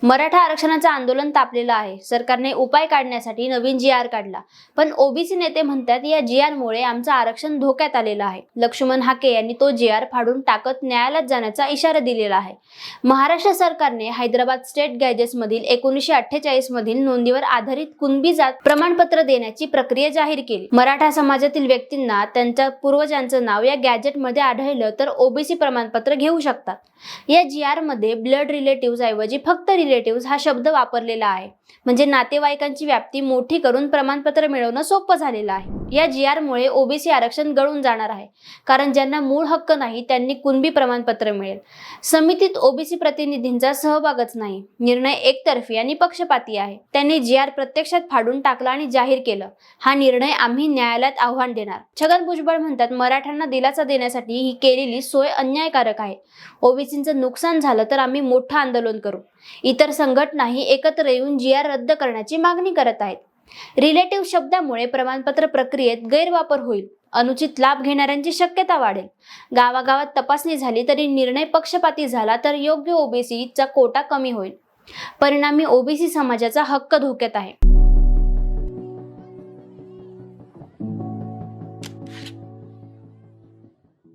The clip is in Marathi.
मराठा आरक्षणाचं आंदोलन तापलेलं आहे। सरकारने उपाय काढण्यासाठी नवीन जी-आर काढला, पण ओबीसी नेते म्हणतात या जी-आरमुळे आमचं आरक्षण धोक्यात आलेलं आहे। लक्ष्मण हाके यांनी तो जी-आर फाडून टाकत न्यायालयात जाण्याचा इशारा दिलेला आहे। महाराष्ट्र सरकारने हैदराबाद स्टेट गॅजेट्स मधील 1948 मधील नोंदीवर आधारित कुणबी जात प्रमाणपत्र देण्याची प्रक्रिया जाहीर केली। मराठा समाजातील व्यक्तींना त्यांच्या पूर्वजांचं नाव या गॅजेटमध्ये आढळलं तर ओबीसी प्रमाणपत्र घेऊ शकतात। या जी-आर मध्ये ब्लड रिलेटिव्हज ऐवजी फक्त रिलेटिव्हज हा शब्द वापरलेला आहे, म्हणजे नातेवाईकांची व्याप्ती मोठी करून प्रमाणपत्र मिळवणं सोपं झालेलं आहे। या जी-आर मुळे ओबीसी आरक्षण गळून जाणार आहे, कारण ज्यांना मूळ हक्क नाही त्यांनी कुणबी प्रमाणपत्र मिळेल। समितीत ओबीसी प्रतिनिधींचा सहभागच नाही। निर्णय एकतर्फी आणि पक्षपाती आहे। त्यांनी जी-आर प्रत्यक्षात फाडून टाकला आणि जाहीर केलं। हा निर्णय आम्ही न्यायालयात आव्हान देणार। छगन भुजबळ म्हणतात, मराठ्यांना दिलासा देण्यासाठी ही केलेली सोय अन्यायकारक आहे। ओबीसींचं नुकसान झालं तर आम्ही मोठं आंदोलन करू। इतर संघटनाही एकत्र येऊन जी-आर रद्द करण्याची मागणी करत आहेत। रिलेटिव्ह शब्दामुळे प्रमाणपत्र प्रक्रियेत गैरवापर होईल, अनुचित लाभ घेणाऱ्यांची शक्यता वाढेल। गावागावात तपासणी झाली तरी निर्णय पक्षपाती झाला तर योग्य ओबीसीचा कोटा कमी होईल। परिणामी ओबीसी समाजाचा हक्क धोक्यात आहे।